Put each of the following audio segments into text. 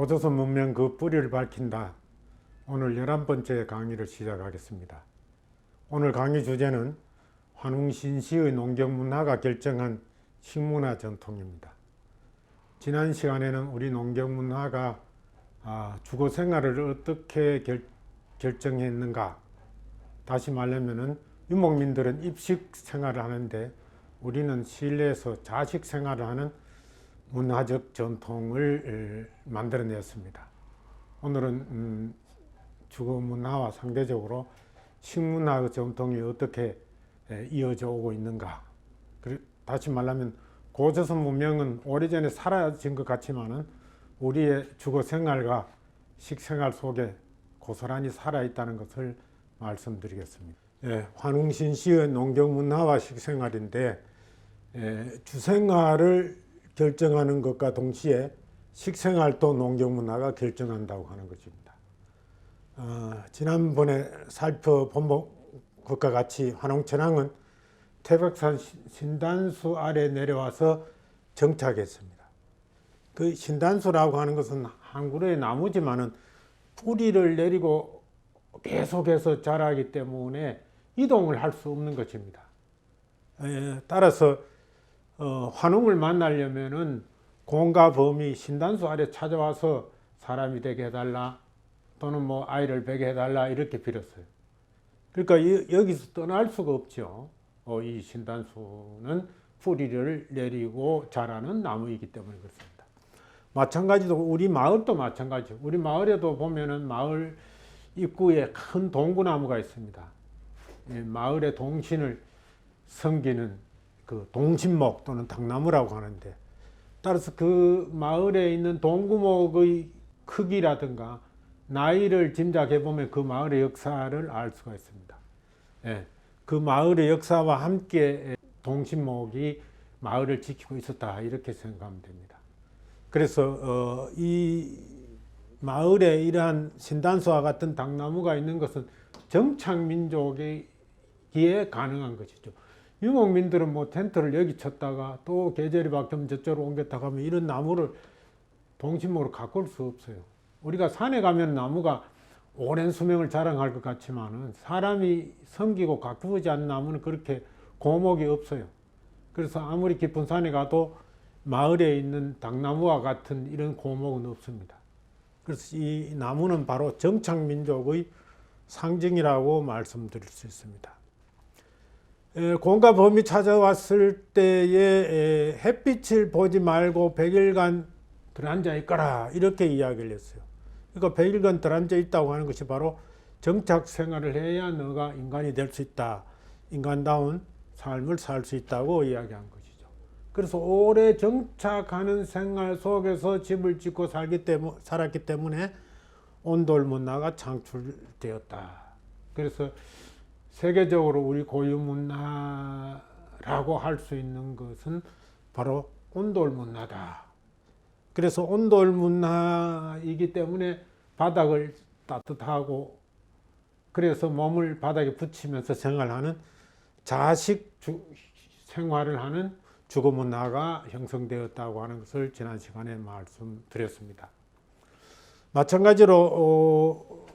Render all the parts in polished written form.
고조선 문명 그 뿌리를 밝힌다. 오늘 11번째 강의를 시작하겠습니다. 오늘 강의 주제는 환웅신시의 농경문화가 결정한 식문화 전통입니다. 지난 시간에는 우리 농경문화가 주거 생활을 어떻게 결정했는가, 다시 말하면 유목민들은 입식 생활을 하는데 우리는 실내에서 자식 생활을 하는 문화적 전통을 만들어냈습니다. 오늘은 주거 문화와 상대적으로 식문화의 전통이 어떻게 이어져 오고 있는가. 다시 말하면 고조선 문명은 오래전에 사라진 것 같지만은 우리의 주거 생활과 식생활 속에 고스란히 살아있다는 것을 말씀드리겠습니다. 환웅신시의 농경문화와 식생활인데 주생활을 결정하는 것과 동시에 식생활도 농경문화가 결정한다고 하는 것입니다. 지난번에 살펴본 것과 같이 환웅천왕은 태백산 신단수 아래 내려와서 정착했습니다. 그 신단수라고 하는 것은 한 그루의 나무지만은 뿌리를 내리고 계속해서 자라기 때문에 이동을 할 수 없는 것입니다. 따라서 환웅을 만나려면은 공과 범이 신단수 아래 찾아와서 사람이 되게 해달라, 또는 아이를 베게 해달라, 이렇게 빌었어요. 그러니까 여기서 떠날 수가 없죠. 이 신단수는 뿌리를 내리고 자라는 나무이기 때문에 그렇습니다. 마찬가지로 우리 마을도 마찬가지죠. 우리 마을에도 보면은 마을 입구에 큰 동구나무가 있습니다. 마을의 동신을 섬기는 그 동신목 또는 당나무라고 하는데, 따라서 그 마을에 있는 동구목의 크기라든가 나이를 짐작해 보면 그 마을의 역사를 알 수가 있습니다. 그 마을의 역사와 함께 동신목이 마을을 지키고 있었다, 이렇게 생각하면 됩니다. 그래서 이 마을에 이러한 신단수와 같은 당나무가 있는 것은 정착민족이기에 가능한 것이죠. 유목민들은 텐트를 여기 쳤다가 또 계절이 바뀌면 저쪽으로 옮겼다가 하면 이런 나무를 동신목으로 가꿀 수 없어요. 우리가 산에 가면 나무가 오랜 수명을 자랑할 것 같지만은 사람이 섬기고 가꾸지 않는 나무는 그렇게 고목이 없어요. 그래서 아무리 깊은 산에 가도 마을에 있는 당나무와 같은 이런 고목은 없습니다. 그래서 이 나무는 바로 정착민족의 상징이라고 말씀드릴 수 있습니다. 공과 범이 찾아왔을 때에 햇빛을 보지 말고 100일간 들어앉아 있거라, 이렇게 이야기를 했어요. 그러니까 100일간 들어앉아 있다고 하는 것이 바로 정착 생활을 해야 너가 인간이 될 수 있다, 인간다운 삶을 살 수 있다고 이야기한 것이죠. 그래서 오래 정착하는 생활 속에서 집을 짓고 살았기 때문에 온돌문화가 창출되었다. 그래서 세계적으로 우리 고유문화라고 할 수 있는 것은 바로 온돌문화다. 그래서 온돌문화이기 때문에 바닥을 따뜻하고, 그래서 몸을 바닥에 붙이면서 생활하는 자식 생활을 하는 주거문화가 형성되었다고 하는 것을 지난 시간에 말씀드렸습니다. 마찬가지로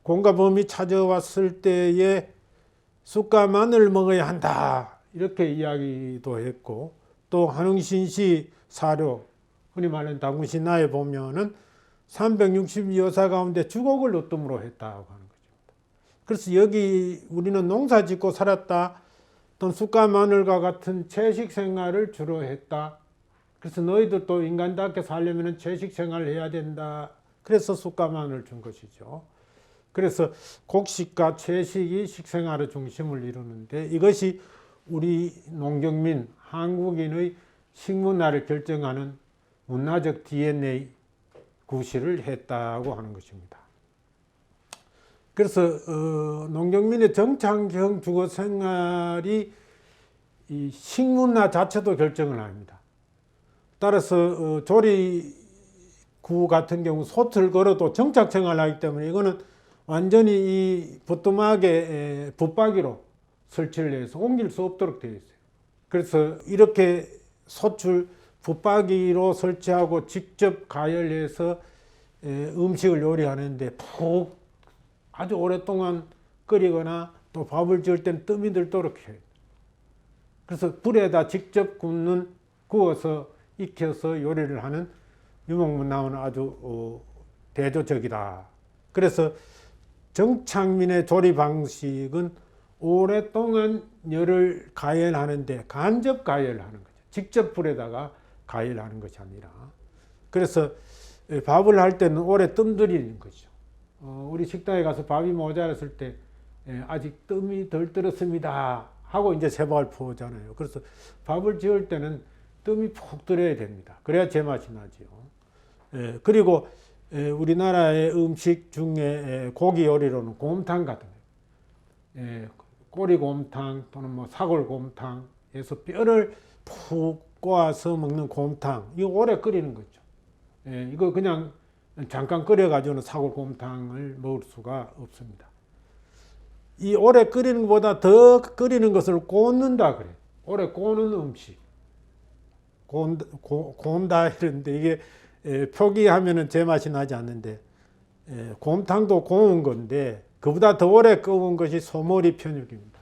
공과 범이 찾아왔을 때에 쑥과 마늘을 먹어야 한다, 이렇게 이야기도 했고, 또 환웅신시 사료, 흔히 말하는 당군신화에 보면은 360여사 가운데 주곡을 으뜸으로 했다고 하는 것입니다. 그래서 여기 우리는 농사 짓고 살았다, 또는 쑥과 마늘과 같은 채식 생활을 주로 했다. 그래서 너희들도 인간답게 살려면 채식 생활을 해야 된다. 그래서 쑥과 마늘을 준 것이죠. 그래서 곡식과 채식이 식생활의 중심을 이루는데, 이것이 우리 농경민, 한국인의 식문화를 결정하는 문화적 DNA 구실을 했다고 하는 것입니다. 그래서 농경민의 정착형 주거생활이 이 식문화 자체도 결정을 합니다. 따라서 조리구 같은 경우 솥을 걸어도 정착생활을 하기 때문에 이거는 완전히 이 부뚜막에 붙박이로 설치를 해서 옮길 수 없도록 되어 있어요. 그래서 이렇게 솥을 붙박이로 설치하고 직접 가열해서 음식을 요리하는데 푹 아주 오랫동안 끓이거나 또 밥을 지을 때는 뜸이 들도록 해요. 그래서 불에다 직접 구워서 익혀서 요리를 하는 유목문화는 아주 대조적이다. 그래서 정착민의 조리 방식은 오랫동안 열을 가열하는데 간접 가열하는 거죠. 직접 불에다가 가열하는 것이 아니라. 그래서 밥을 할 때는 오래 뜸 들이는 거죠. 우리 식당에 가서 밥이 모자랐을 때 아직 뜸이 덜 들었습니다 하고 이제 새밥을 퍼오잖아요. 그래서 밥을 지을 때는 뜸이 푹 들어야 됩니다. 그래야 제맛이 나죠. 그리고 우리나라의 음식 중에 고기 요리로는 곰탕 같은 거예요. 꼬리곰탕 또는 뭐 사골곰탕에서 뼈를 푹 꼬아서 먹는 곰탕, 이거 오래 끓이는 거죠. 이거 그냥 잠깐 끓여가지고는 사골곰탕을 먹을 수가 없습니다. 이 오래 끓이는 것보다 더 끓이는 것을 굽는다 그래요. 오래 구우는 음식. 구운다 이러는데 이게 표기하면은 제맛이 나지 않는데 곰탕도 구운 건데 그보다 더 오래 구운 것이 소머리 편육입니다.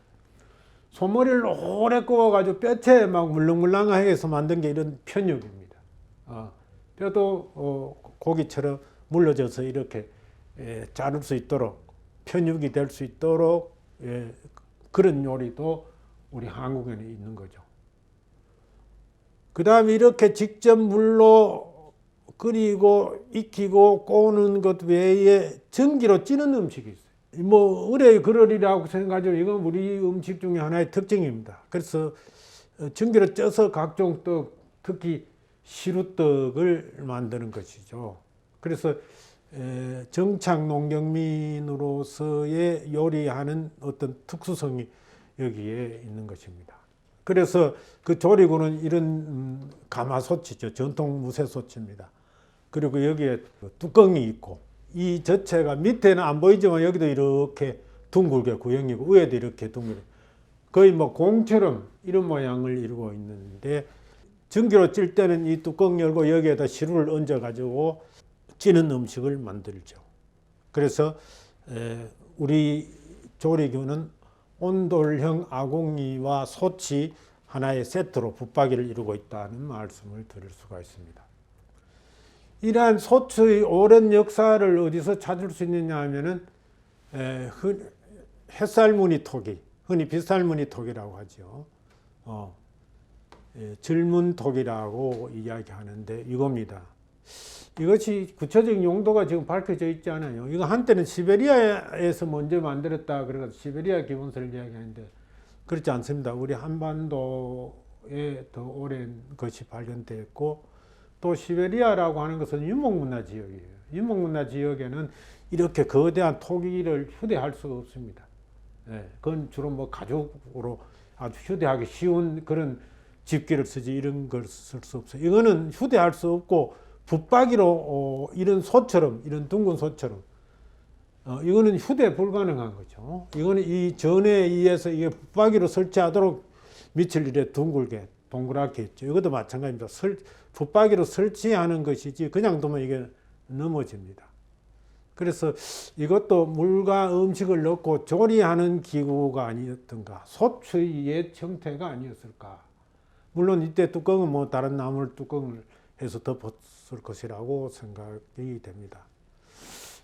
소머리를 오래 구워가지고 뼈채 막 물렁물렁하게 해서 만든 게 이런 편육입니다. 뼈도 고기처럼 물러져서 이렇게 자를 수 있도록 편육이 될 수 있도록 그런 요리도 우리 한국에는 있는 거죠. 그 다음에 이렇게 직접 물로 끓이고 익히고 구우는 것 외에 전기로 찌는 음식이 있어요. 뭐 의뢰의 그릇이라고 생각하죠. 이건 우리 음식 중에 하나의 특징입니다. 그래서 전기로 쪄서 각종 떡, 특히 시루떡을 만드는 것이죠. 그래서 정착 농경민으로서의 요리하는 어떤 특수성이 여기에 있는 것입니다. 그래서 그 조리구는 이런 가마솥이죠. 전통 무쇠솥입니다. 그리고 여기에 뚜껑이 있고 이 자체가 밑에는 안 보이지만 여기도 이렇게 둥글게 구형이고 위에도 이렇게 둥글게 거의 뭐 공처럼 이런 모양을 이루고 있는데 전기로 찔 때는 이 뚜껑 열고 여기에다 시루를 얹어 가지고 찌는 음식을 만들죠. 그래서 우리 조리교는 온돌형 아궁이와 솥이 하나의 세트로 붙박이를 이루고 있다는 말씀을 드릴 수가 있습니다. 이러한 솥의 오랜 역사를 어디서 찾을 수 있느냐 하면은 햇살무늬 토기, 흔히 빗살무늬 토기라고 하죠. 질문토기라고 이야기하는데 이겁니다. 이것이 구체적인 용도가 지금 밝혀져 있지 않아요. 이거 한때는 시베리아에서 먼저 만들었다 그래서 시베리아 기본서를 이야기하는데 그렇지 않습니다. 우리 한반도에 더 오랜 것이 발견됐고 또 시베리아라고 하는 것은 유목문화 지역이에요. 유목문화 지역에는 이렇게 거대한 토기를 휴대할 수가 없습니다. 그건 주로 뭐 가죽으로 아주 휴대하기 쉬운 그런 집게를 쓰지 이런 걸 쓸 수 없어요. 이거는 휴대할 수 없고 붙박이로 이런 소처럼 이런 둥근 소처럼 이거는 휴대 불가능한 거죠. 이거는 이 전에 의해서 이게 붙박이로 설치하도록 밑을 이래 둥글게 동그랗게 했죠. 이것도 마찬가지입니다. 붙박이로 설치하는 것이지 그냥 두면 이게 넘어집니다. 그래서 이것도 물과 음식을 넣고 조리하는 기구가 아니었던가, 솥의 옛 형태가 아니었을까. 물론 이때 뚜껑은 뭐 다른 나물 뚜껑을 해서 덮었을 것이라고 생각이 됩니다.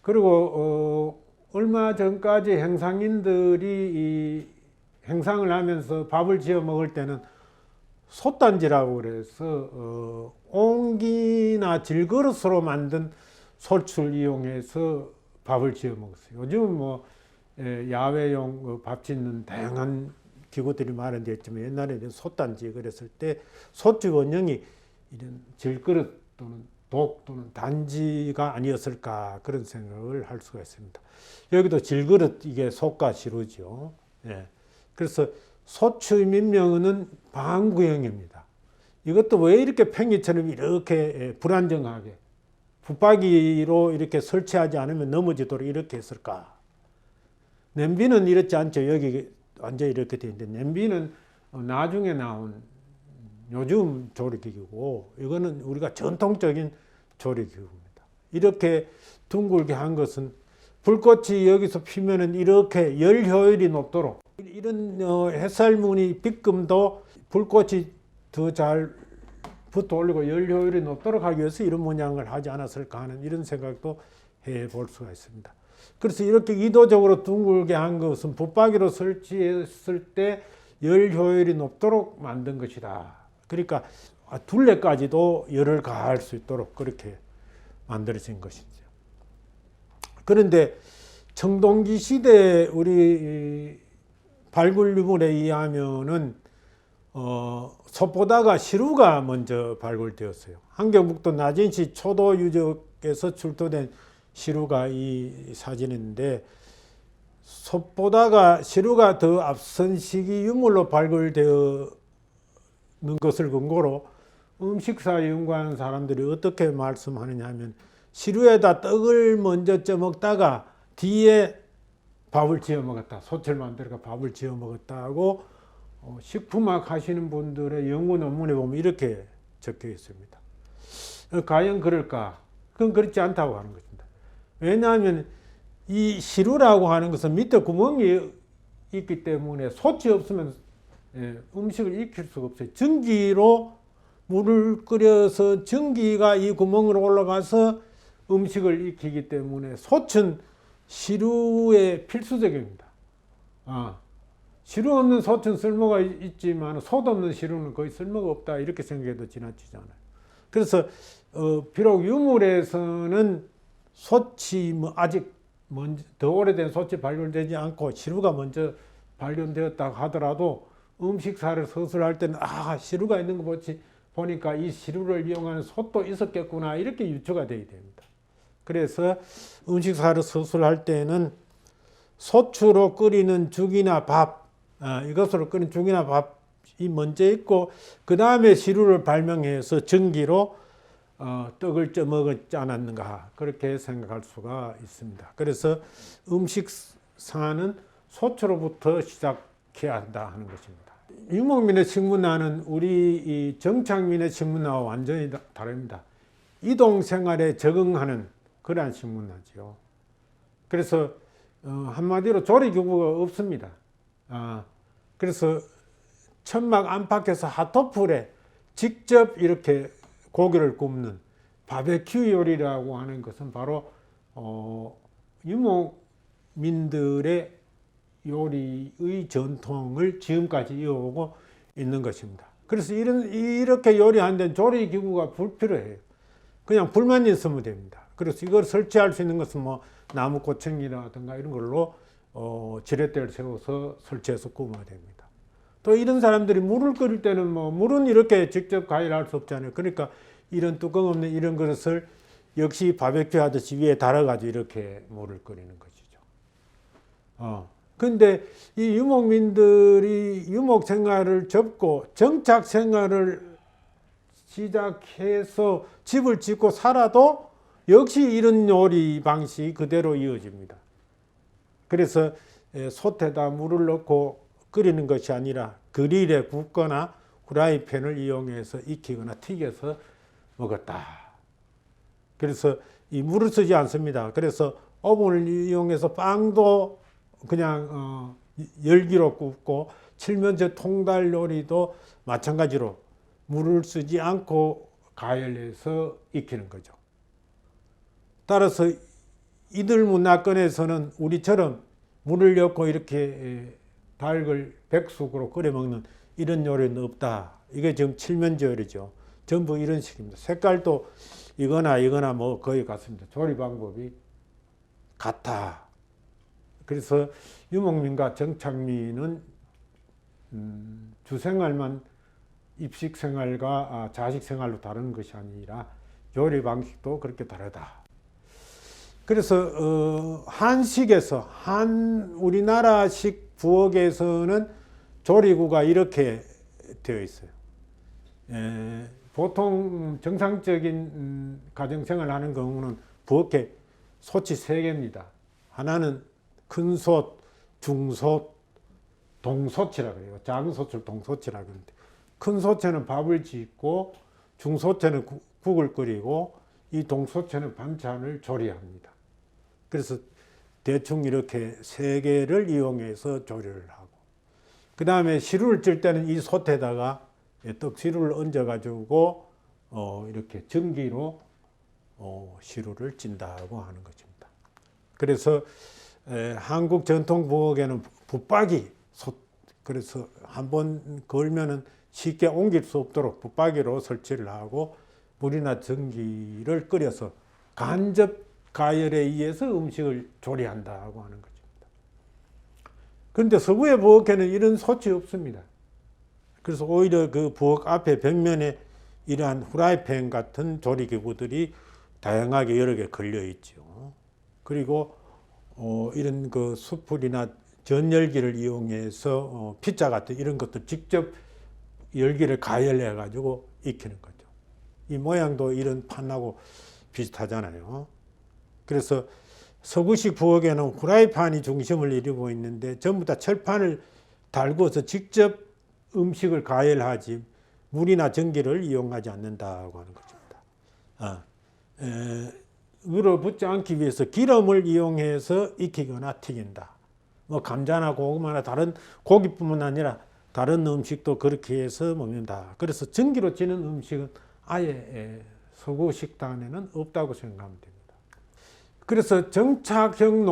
그리고 얼마 전까지 행상인들이 이 행상을 하면서 밥을 지어 먹을 때는 솥단지라고 그래서 옹기나 질그릇으로 만든 솥을 이용해서 밥을 지어 먹었어요. 요즘은 뭐 야외용 밥 짓는 다양한 기구들이 마련되어 있지만 옛날에는 솥단지 그랬을 때 솥의 원형이 이런 질그릇 또는 독 또는 단지가 아니었을까 그런 생각을 할 수가 있습니다. 여기도 질그릇 이게 솥과 시루죠. 그래서 솥의 민명은 방구형입니다. 이것도 왜 이렇게 팽이처럼 이렇게 불안정하게 붙박이로 이렇게 설치하지 않으면 넘어지도록 이렇게 했을까? 냄비는 이렇지 않죠. 여기 완전히 이렇게 되어 있는데 냄비는 나중에 나온 요즘 조리기구고 이거는 우리가 전통적인 조리기구입니다. 이렇게 둥글게 한 것은 불꽃이 여기서 피면은 이렇게 열 효율이 높도록 이런 햇살무늬 빗금도 불꽃이 더 잘 붙어 올리고 열 효율이 높도록 하기 위해서 이런 모양을 하지 않았을까 하는 이런 생각도 해 볼 수가 있습니다. 그래서 이렇게 의도적으로 둥글게 한 것은 붙박이로 설치했을 때 열 효율이 높도록 만든 것이다. 그러니까 둘레까지도 열을 가할 수 있도록 그렇게 만들어진 것이죠. 그런데 청동기 시대 우리 발굴 유물에 의하면은 솥보다가 시루가 먼저 발굴되었어요. 한경북도 나진시 초도 유적에서 출토된 시루가 이 사진인데, 솥보다가 시루가 더 앞선 시기 유물로 발굴되는 것을 근거로 음식사 연구하는 사람들이 어떻게 말씀하느냐 하면, 시루에다 떡을 먼저 쪄 먹다가 뒤에 밥을 지어 먹었다. 솥을 만들어서 밥을 지어 먹었다 하고 식품학 하시는 분들의 연구 논문에 보면 이렇게 적혀 있습니다. 과연 그럴까? 그건 그렇지 않다고 하는 것입니다. 왜냐하면 이 시루라고 하는 것은 밑에 구멍이 있기 때문에 솥이 없으면 음식을 익힐 수가 없어요. 전기로 물을 끓여서 전기가 이 구멍으로 올라가서 음식을 익히기 때문에 솥은 시루에 필수적입니다. 시루 없는 솥은 쓸모가 있지만 솥 없는 시루는 거의 쓸모가 없다, 이렇게 생각해도 지나치지 않아요. 그래서 비록 유물에서는 솥이 아직 더 오래된 솥이 발견되지 않고 시루가 먼저 발견되었다고 하더라도 음식사를 서술할 때는 시루가 있는 거 보니까 이 시루를 이용하는 솥도 있었겠구나, 이렇게 유추가 되어야 됩니다. 그래서 음식사를 서술할 때는 소추로 끓이는 죽이나 밥, 이것으로 끓인 죽이나 밥이 먼저 있고 그 다음에 시루를 발명해서 전기로 떡을 쪄 먹지 않았는가, 그렇게 생각할 수가 있습니다. 그래서 음식사는 소추로부터 시작해야 한다 하는 것입니다. 유목민의 식문화는 우리 이 정착민의 식문화와 완전히 다릅니다. 이동생활에 적응하는 그러한 식문화죠. 그래서 한마디로 조리기구가 없습니다. 그래서 천막 안팎에서 핫도풀에 직접 이렇게 고기를 굽는 바베큐 요리라고 하는 것은 바로 유목민들의 요리의 전통을 지금까지 이어오고 있는 것입니다. 그래서 이렇게 요리하는 데는 조리기구가 불필요해요. 그냥 불만 있으면 됩니다. 그래서 이걸 설치할 수 있는 것은 나무 고챙이라든가 이런 걸로 지렛대를 세워서 설치해서 구우면 됩니다. 또 이런 사람들이 물을 끓일 때는 물은 이렇게 직접 가열할 수 없잖아요. 그러니까 이런 뚜껑 없는 이런 그릇을 역시 바베큐 하듯이 위에 달아가지고 이렇게 물을 끓이는 것이죠. 근데 이 유목민들이 유목 생활을 접고 정착 생활을 시작해서 집을 짓고 살아도 역시 이런 요리 방식이 그대로 이어집니다. 그래서 솥에다 물을 넣고 끓이는 것이 아니라 그릴에 굽거나 후라이팬을 이용해서 익히거나 튀겨서 먹었다. 그래서 이 물을 쓰지 않습니다. 그래서 오븐을 이용해서 빵도 그냥 열기로 굽고 칠면조 통달 요리도 마찬가지로 물을 쓰지 않고 가열해서 익히는 거죠. 따라서 이들 문화권에서는 우리처럼 물을 넣고 이렇게 닭을 백숙으로 끓여 먹는 이런 요리는 없다. 이게 지금 칠면조 요리죠. 전부 이런 식입니다. 색깔도 이거나 거의 같습니다. 조리 방법이 같아. 그래서 유목민과 정착민은 주생활만 입식생활과 자식생활로 다른 것이 아니라 요리 방식도 그렇게 다르다. 그래서 한식에서 우리나라식 부엌에서는 조리구가 이렇게 되어 있어요. 보통 정상적인 가정생활을 하는 경우는 부엌에 솥이 3개입니다. 하나는 큰 솥, 중솥, 동솥이라고 해요. 작은 솥을 동솥이라고 하는데, 큰 솥에는 밥을 짓고 중솥에는 국을 끓이고 이 동소체는 반찬을 조리합니다. 그래서 대충 이렇게 세 개를 이용해서 조리를 하고, 그 다음에 시루를 찔 때는 이 솥에다가 떡시루를 얹어가지고 이렇게 전기로 시루를 찐다고 하는 것입니다. 그래서 한국 전통 부엌에는 붙박이 솥, 그래서 한번 걸면은 쉽게 옮길 수 없도록 붙박이로 설치를 하고 물이나 전기를 끓여서 간접 가열에 의해서 음식을 조리한다고 하는 것입니다. 그런데 서구의 부엌에는 이런 솥이 없습니다. 그래서 오히려 그 부엌 앞에 벽면에 이러한 후라이팬 같은 조리기구들이 다양하게 여러 개 걸려 있죠. 그리고 이런 그 숯불이나 전열기를 이용해서 피자 같은 이런 것도 직접 열기를 가열해 가지고 익히는 거죠. 이 모양도 이런 판하고 비슷하잖아요. 그래서 서구식 부엌에는 후라이팬이 중심을 이루고 있는데 전부 다 철판을 달구어서 직접 음식을 가열하지 물이나 전기를 이용하지 않는다고 하는 것입니다. 눌어붙지 않기 위해서 기름을 이용해서 익히거나 튀긴다. 뭐 감자나 고구마나 다른 고기뿐만 아니라 다른 음식도 그렇게 해서 먹는다. 그래서 전기로 찌는 음식은 아예 서구 식단에는 없다고 생각하면 됩니다. 그래서 정착형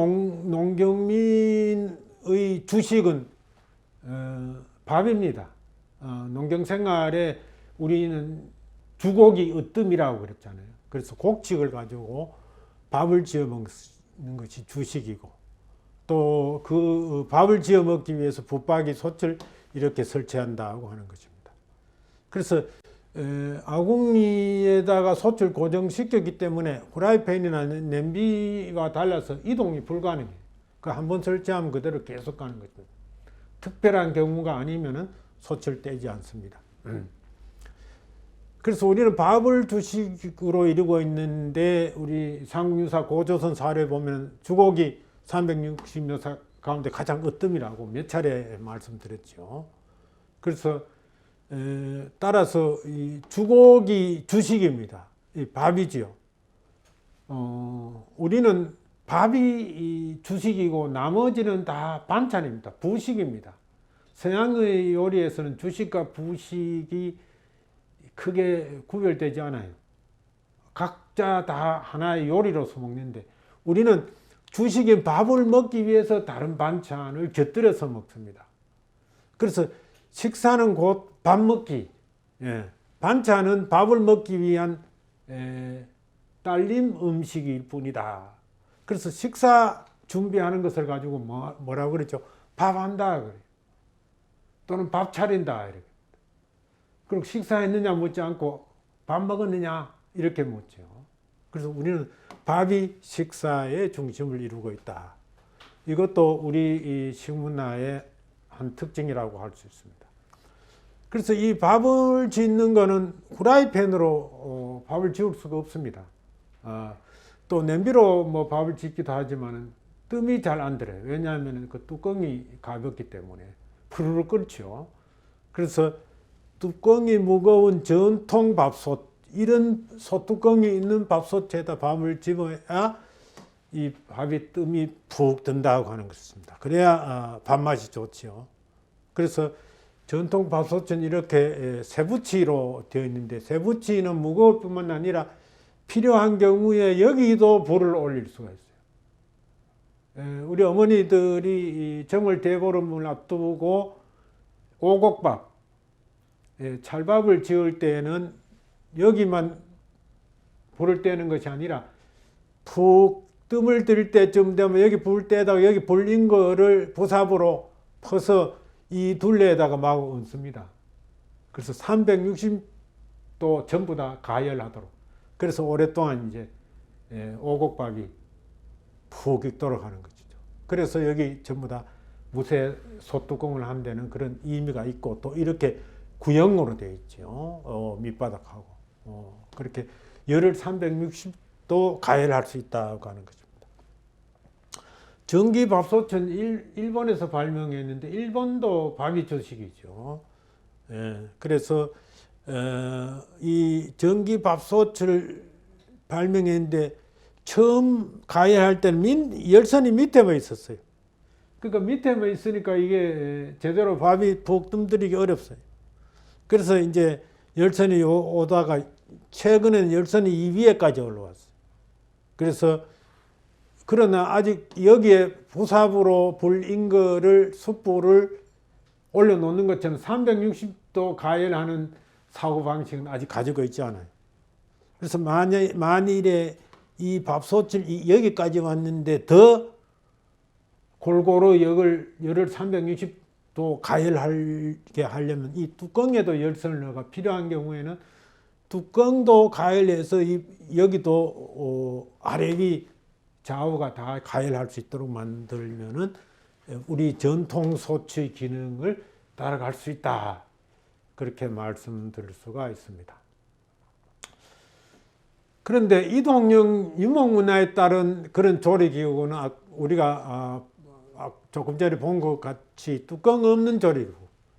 농경민의 주식은 밥입니다. 농경생활에 우리는 주곡이 으뜸이라고 그랬잖아요. 그래서 곡식을 가지고 밥을 지어 먹는 것이 주식이고, 또 그 밥을 지어 먹기 위해서 붙박이 솥을 이렇게 설치한다고 하는 것입니다. 그래서 아궁이에다가 솥을 고정시켰기 때문에 후라이팬이나 냄비와 달라서 이동이 불가능해요. 그 한번 설치하면 그대로 계속 가는 거죠. 특별한 경우가 아니면은 솥을 떼지 않습니다. 그래서 우리는 밥을 주식으로 이루고 있는데, 우리 상유사 고조선 사례 보면 주곡이 360여 사 가운데 가장 으뜸이라고 몇 차례 말씀드렸죠. 그래서 따라서 이 주곡이 주식입니다. 이 밥이지요. 우리는 밥이 주식이고 나머지는 다 반찬입니다. 부식입니다. 서양의 요리에서는 주식과 부식이 크게 구별되지 않아요. 각자 다 하나의 요리로서 먹는데, 우리는 주식인 밥을 먹기 위해서 다른 반찬을 곁들여서 먹습니다. 그래서 식사는 곧 밥 먹기, 반찬은 밥을 먹기 위한 딸림 음식일 뿐이다. 그래서 식사 준비하는 것을 가지고 뭐라고 그랬죠? 밥 한다 그래요. 또는 밥 차린다 이렇게. 그리고 식사했느냐 묻지 않고 밥 먹었느냐 이렇게 묻죠. 그래서 우리는 밥이 식사의 중심을 이루고 있다. 이것도 우리 식문화의 한 특징이라고 할 수 있습니다. 그래서 이 밥을 짓는 거는 후라이팬으로 밥을 지을 수가 없습니다. 또 냄비로 뭐 밥을 짓기도 하지만 뜸이 잘 안 들어요. 왜냐하면 그 뚜껑이 가볍기 때문에 푸르르 끓죠. 그래서 뚜껑이 무거운 전통 밥솥, 이런 소뚜껑이 있는 밥솥에다 밥을 집어야 이 밥이 뜸이 푹 든다고 하는 것입니다. 그래야 밥맛이 좋지요. 그래서 전통 밥솥은 이렇게 쇠붙이로 되어 있는데, 쇠붙이는 무거울 뿐만 아니라 필요한 경우에 여기도 불을 올릴 수가 있어요. 우리 어머니들이 정월 대보름을 앞두고 오곡밥, 찰밥을 지을 때는 여기만 불을 떼는 것이 아니라 푹 뜸을 들 때쯤 되면 여기 불 때다가 여기 불린 거를 부삽으로 퍼서 이 둘레에다가 마구 얹습니다. 그래서 360도 전부 다 가열하도록. 그래서 오랫동안 이제 오곡밥이 푹 익도록 하는 것이죠. 그래서 여기 전부 다 무쇠 소뚜껑을 한 데는 그런 의미가 있고, 또 이렇게 구형으로 되어 있죠. 밑바닥하고. 그렇게 열을 360도 가열할 수 있다고 하는 것입니다. 전기밥솥은 일본에서 발명했는데, 일본도 밥이 주식이죠. 그래서 이 전기밥솥을 발명했는데 처음 가열할 때는 열선이 밑에만 있었어요. 그러니까 밑에만 있으니까 이게 제대로 밥이 푹 뜸들이기 어렵어요. 그래서 이제 열선이 오다가 최근에는 열선이 이 위에까지 올라왔어요. 그래서 그러나 아직 여기에 부삽으로 불인 거를 숯불을 올려놓는 것처럼 360도 가열하는 사고방식은 아직 가지고 있지 않아요. 그래서 만일에 이 밥솥을 여기까지 왔는데 더 골고루 열을 360도 가열하게 하려면 이 뚜껑에도 열선을 넣어가 필요한 경우에는 뚜껑도 가열해서 여기도 아래 위 좌우가 다 가열할 수 있도록 만들면은 우리 전통 솥의 기능을 따라갈 수 있다. 그렇게 말씀드릴 수가 있습니다. 그런데 이동형 유목문화에 따른 그런 조리기구는 우리가 조금 전에 본 것 같이 뚜껑 없는 조리기구,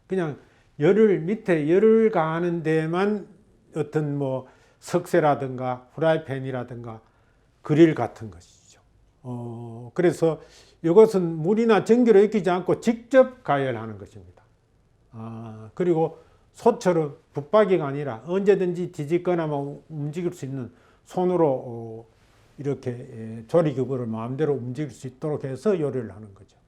그냥 밑에 열을 가하는 데만 어떤 뭐 석쇠라든가 프라이팬이라든가 그릴 같은 것이죠. 그래서 이것은 물이나 전기로 익히지 않고 직접 가열하는 것입니다. 그리고 솥처럼 붙박이가 아니라 언제든지 뒤집거나 움직일 수 있는 손으로 이렇게 조리기구를 마음대로 움직일 수 있도록 해서 요리를 하는 거죠.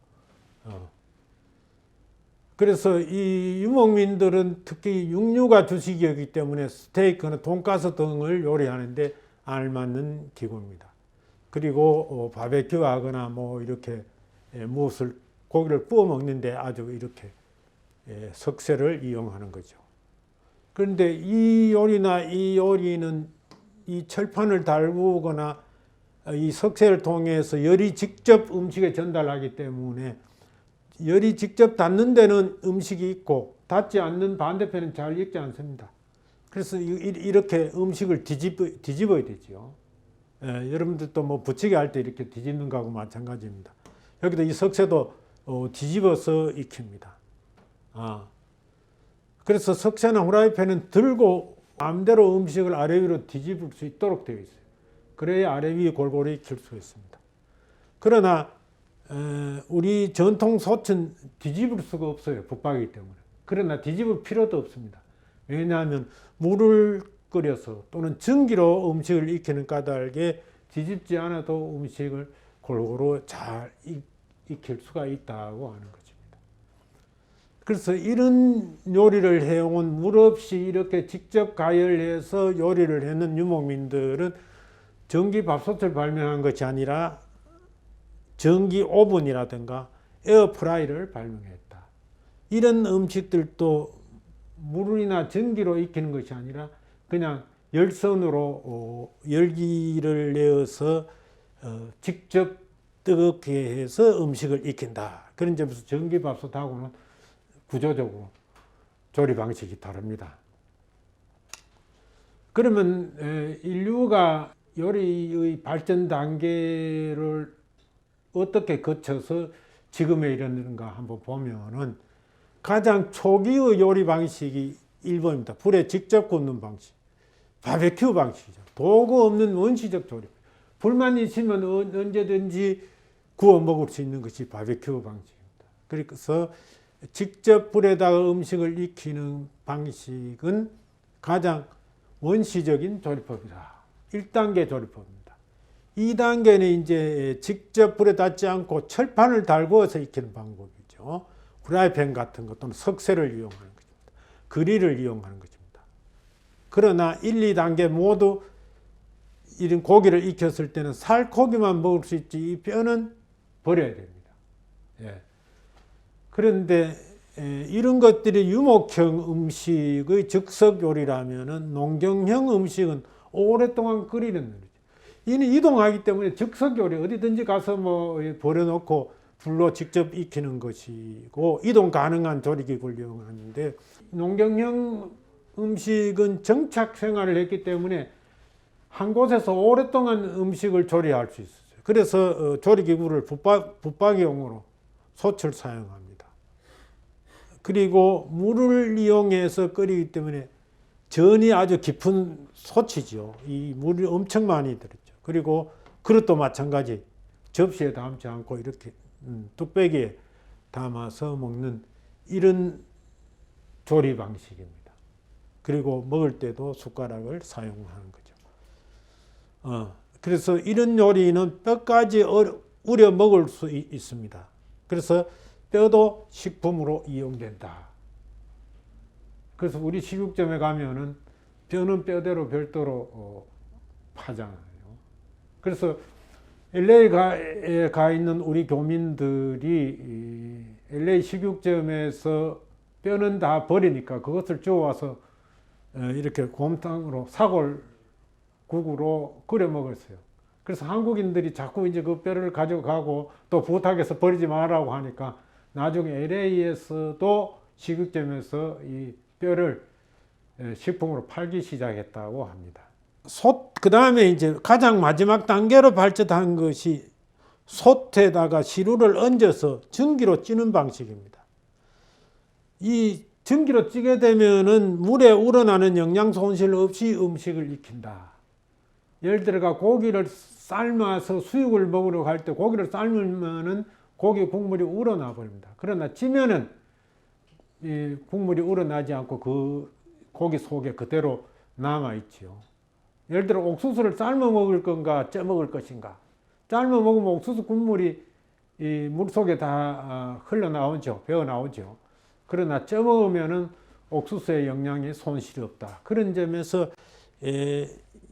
그래서 이 유목민들은 특히 육류가 주식이기 때문에 스테이크나 돈가스 등을 요리하는데 알맞는 기구입니다. 그리고 바베큐 하거나 뭐 이렇게 무엇을 고기를 구워 먹는데 아주 이렇게 석쇠를 이용하는 거죠. 그런데 이 요리는 이 철판을 달구거나 이 석쇠를 통해서 열이 직접 음식에 전달하기 때문에 열이 직접 닿는 데는 음식이 있고 닿지 않는 반대편은 잘 익지 않습니다. 그래서 이렇게 음식을 뒤집어야 되죠. 여러분들도 뭐 부치기 할 때 이렇게 뒤집는 거하고 마찬가지입니다. 여기도 이 석쇠도 뒤집어서 익힙니다. 그래서 석쇠나 후라이팬은 들고 마음대로 음식을 아래 위로 뒤집을 수 있도록 되어 있어요. 그래야 아래 위 골고루 익힐 수 있습니다. 그러나 우리 전통 솥은 뒤집을 수가 없어요. 붙박이기 때문에. 그러나 뒤집을 필요도 없습니다. 왜냐하면 물을 끓여서 또는 전기로 음식을 익히는 까닭에 뒤집지 않아도 음식을 골고루 잘 익힐 수가 있다고 하는 것입니다. 그래서 이런 요리를 해온 물 없이 이렇게 직접 가열해서 요리를 했는 유목민들은 전기 밥솥을 발명한 것이 아니라 전기 오븐이라든가 에어프라이를 발명했다. 이런 음식들도 물이나 전기로 익히는 것이 아니라 그냥 열선으로 열기를 내어서 직접 뜨겁게 해서 음식을 익힌다. 그런 점에서 전기밥솥하고는 구조적으로 조리 방식이 다릅니다. 그러면 인류가 요리의 발전 단계를 어떻게 거쳐서 지금에 이르는가 한번 보면은 가장 초기의 요리 방식이 1번입니다. 불에 직접 굽는 방식. 바베큐 방식이죠. 도구 없는 원시적 조리. 불만 있으면 언제든지 구워 먹을 수 있는 것이 바베큐 방식입니다. 그래서 직접 불에다가 음식을 익히는 방식은 가장 원시적인 조리법이다. 1단계 조리법입니다. 2단계는 이제 직접 불에 닿지 않고 철판을 달구어서 익히는 방법이죠. 프라이팬 같은 것 또는 석쇠를 이용하는 것입니다. 그릴을 이용하는 것입니다. 그러나 1, 2단계 모두 이런 고기를 익혔을 때는 살코기만 먹을 수 있지 이 뼈는 버려야 됩니다. 그런데 이런 것들이 유목형 음식의 즉석 요리라면은 농경형 음식은 오랫동안 끓이는 거죠. 이는 이동하기 때문에 즉석 요리 어디든지 가서 뭐 버려놓고 불로 직접 익히는 것이고 이동 가능한 조리기구를 이용하는데 농경형 음식은 정착 생활을 했기 때문에 한 곳에서 오랫동안 음식을 조리할 수 있어요. 그래서 조리기구를 붙박이용으로 솥을 사용합니다. 그리고 물을 이용해서 끓이기 때문에 전이 아주 깊은 소치죠. 이 물이 엄청 많이 들었죠. 그리고 그릇도 마찬가지. 접시에 담지 않고 이렇게 뚝배기에 담아서 먹는 이런 조리 방식입니다. 그리고 먹을 때도 숟가락을 사용하는 거죠. 그래서 이런 요리는 뼈까지 우려 먹을 수 있습니다. 그래서 뼈도 식품으로 이용된다. 그래서 우리 식육점에 가면은 뼈는 뼈대로 별도로 파잖아요. 그래서 LA에 가 있는 우리 교민들이 LA 식육점에서 뼈는 다 버리니까 그것을 주워와서 이렇게 곰탕으로 사골국으로 끓여 먹었어요. 그래서 한국인들이 자꾸 이제 그 뼈를 가져가고 또 부탁해서 버리지 말라고 하니까 나중에 LA에서도 식육점에서 이 뼈를 식품으로 팔기 시작했다고 합니다. 그 다음에 이제 가장 마지막 단계로 발전한 것이 솥에다가 시루를 얹어서 전기로 찌는 방식입니다. 이 전기로 찌게 되면은 물에 우러나는 영양 손실 없이 음식을 익힌다. 예를 들어가 고기를 삶아서 수육을 먹으러 갈 때 고기를 삶으면은 고기 국물이 우러나 버립니다. 그러나 찌면은 이 국물이 우러나지 않고 그 고기 속에 그대로 남아 있지요. 예를 들어 옥수수를 삶아 먹을 건가 쪄 먹을 것인가. 삶아 먹으면 옥수수 국물이 이 물 속에 다 흘러나오죠. 배어 나오죠. 그러나 쪄 먹으면은 옥수수의 영양이 손실이 없다. 그런 점에서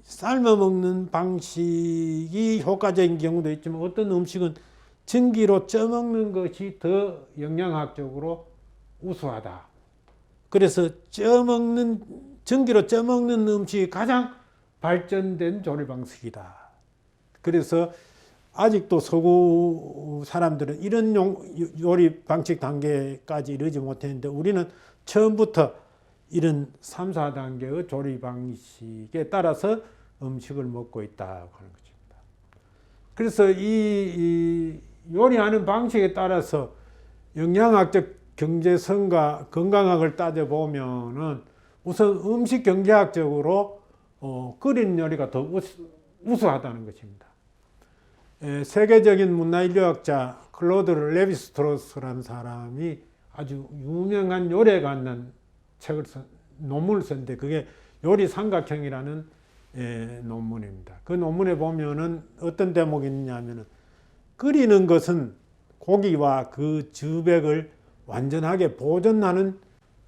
삶아 먹는 방식이 효과적인 경우도 있지만 어떤 음식은 전기로 쪄 먹는 것이 더 영양학적으로 우수하다. 그래서 전기로 쪄 먹는 음식이 가장 발전된 조리 방식이다. 그래서 아직도 서구 사람들은 이런 요리 방식 단계까지 이르지 못했는데 우리는 처음부터 이런 3, 4단계의 조리 방식에 따라서 음식을 먹고 있다고 하는 것입니다. 그래서 이 요리하는 방식에 따라서 영양학적 경제성과 건강학을 따져보면은 우선 음식 경제학적으로 끓인 요리가 더 우수하다는 것입니다. 세계적인 문화인류학자 클로드 레비스트로스라는 사람이 아주 유명한 요리에 관한 논문을 썼는데 그게 요리 삼각형이라는 논문입니다. 그 논문에 보면은 어떤 대목이 있냐면은 끓이는 것은 고기와 그 주백을 완전하게 보존하는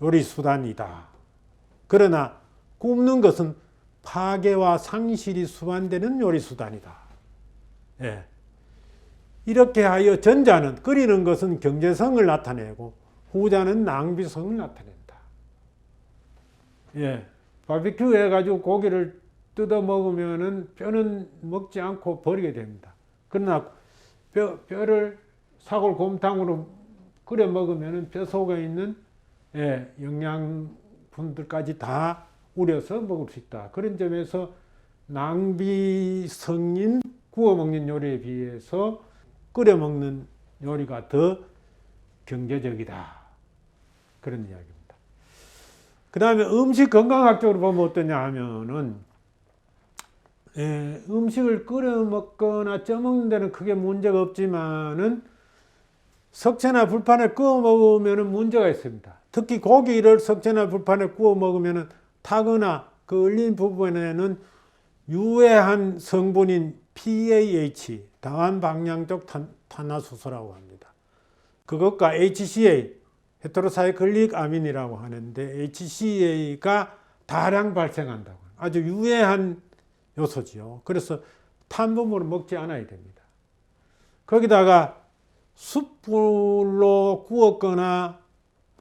요리 수단이다. 그러나 굽는 것은 파괴와 상실이 수반되는 요리 수단이다. 예. 이렇게 하여 전자는 끓이는 것은 경제성을 나타내고 후자는 낭비성을 나타낸다. 예. 바비큐 해가지고 고기를 뜯어 먹으면은 뼈는 먹지 않고 버리게 됩니다. 그러나 뼈를 사골 곰탕으로 끓여 먹으면은 뼈 속에 있는 영양분들까지 다 우려서 먹을 수 있다. 그런 점에서 낭비성인 구워 먹는 요리에 비해서 끓여 먹는 요리가 더 경제적이다. 그런 이야기입니다. 그 다음에 음식 건강학적으로 보면 어떠냐 하면은 음식을 끓여 먹거나 쪄 먹는 데는 크게 문제가 없지만은 석쇠나 불판에 구워 먹으면 문제가 있습니다. 특히 고기를 석쇠나 불판에 구워 먹으면 타거나 그 얼린 부분에는 유해한 성분인 PAH, 다환방향적 탄화수소라고 합니다. 그것과 HCA, 헤테로사이클릭 아민이라고 하는데 HCA가 다량 발생한다고. 아주 유해한 요소지요. 그래서 탄분물을 먹지 않아야 됩니다. 거기다가 숯불로 구웠거나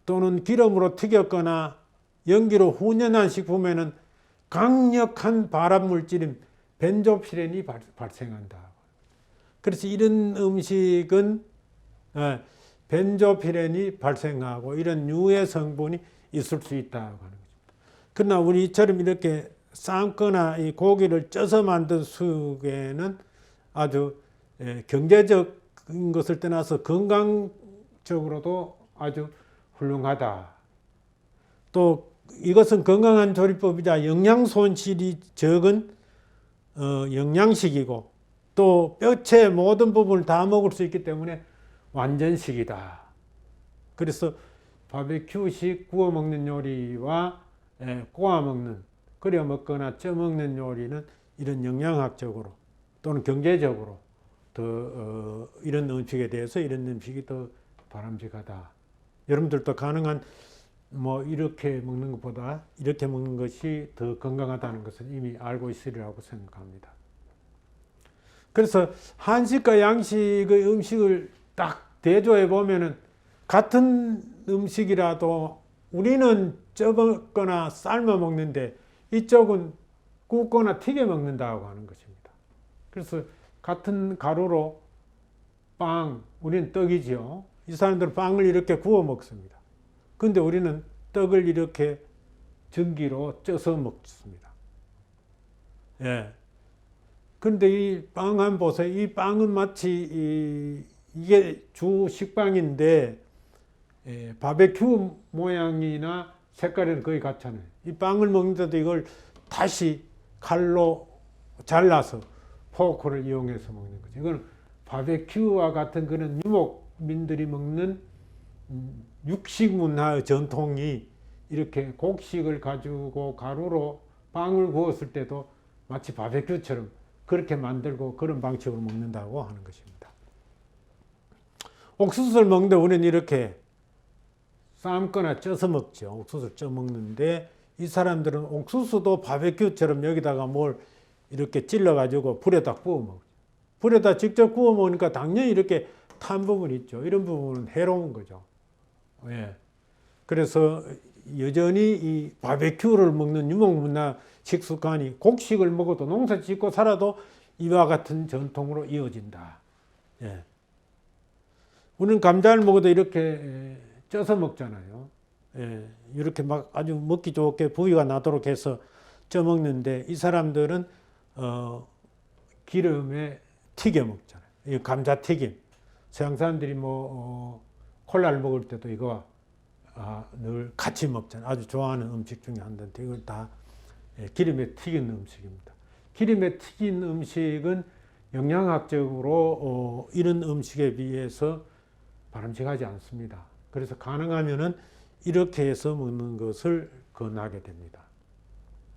또는 기름으로 튀겼거나 연기로 훈연한 식품에는 강력한 발암물질인 벤조피렌이 발생한다. 그래서 이런 음식은 벤조피렌이 발생하고 이런 유해 성분이 있을 수 있다고 하는 것입니다. 그러나 우리처럼 이렇게 삶거나 이 고기를 쪄서 만든 수육에는 아주 경제적인 것을 떠나서 건강적으로도 아주 훌륭하다. 또 이것은 건강한 조리법이자 영양 손실이 적은 영양식이고 또 뼈체 모든 부분을 다 먹을 수 있기 때문에 완전식이다. 그래서 바베큐식 구워 먹는 요리와 구워 먹는, 끓여 먹거나 쪄 먹는 요리는 이런 영양학적으로 또는 경제적으로 더 이런 음식에 대해서 이런 음식이 더 바람직하다. 여러분들도 가능한 뭐 이렇게 먹는 것보다 이렇게 먹는 것이 더 건강하다는 것을 이미 알고 있으리라고 생각합니다. 그래서 한식과 양식의 음식을 딱 대조해 보면은 같은 음식이라도 우리는 쪄 먹거나 삶아 먹는데 이쪽은 굽거나 튀겨 먹는다고 하는 것입니다. 그래서 같은 가루로 빵, 우리는 떡이죠. 이 사람들은 빵을 이렇게 구워 먹습니다. 근데 우리는 떡을 이렇게 전기로 쪄서 먹습니다. 예. 근데 이 빵 한번 보세요. 이 빵은 마치 이게 주 식빵인데 바베큐 모양이나 색깔은 거의 같잖아요. 이 빵을 먹는데도 이걸 다시 칼로 잘라서 포크를 이용해서 먹는 거죠. 이건 바베큐와 같은 그런 유목민들이 먹는 육식 문화의 전통이 이렇게 곡식을 가지고 가루로 빵을 구웠을 때도 마치 바베큐처럼 그렇게 만들고 그런 방식으로 먹는다고 하는 것입니다. 옥수수를 먹는데 우리는 이렇게 삶거나 쪄서 먹죠. 옥수수를 쪄 먹는데 이 사람들은 옥수수도 바베큐처럼 여기다가 뭘 이렇게 찔러가지고 불에다 구워 먹죠. 불에다 직접 구워 먹으니까 당연히 이렇게 탄 부분이 있죠. 이런 부분은 해로운 거죠. 예. 그래서 여전히 이 바베큐를 먹는 유목문화 식습관이 곡식을 먹어도 농사 짓고 살아도 이와 같은 전통으로 이어진다. 예. 우리는 감자를 먹어도 이렇게 쪄서 먹잖아요. 예. 이렇게 막 아주 먹기 좋게 부위가 나도록 해서 쪄 먹는데 이 사람들은 기름에 튀겨 먹잖아요. 이 감자튀김. 서양 사람들이 콜라를 먹을 때도 이거 늘 같이 먹잖아요. 아주 좋아하는 음식 중에 하나인데 이걸 다 기름에 튀긴 음식입니다. 기름에 튀긴 음식은 영양학적으로 이런 음식에 비해서 바람직하지 않습니다. 그래서 가능하면은 이렇게 해서 먹는 것을 권하게 됩니다.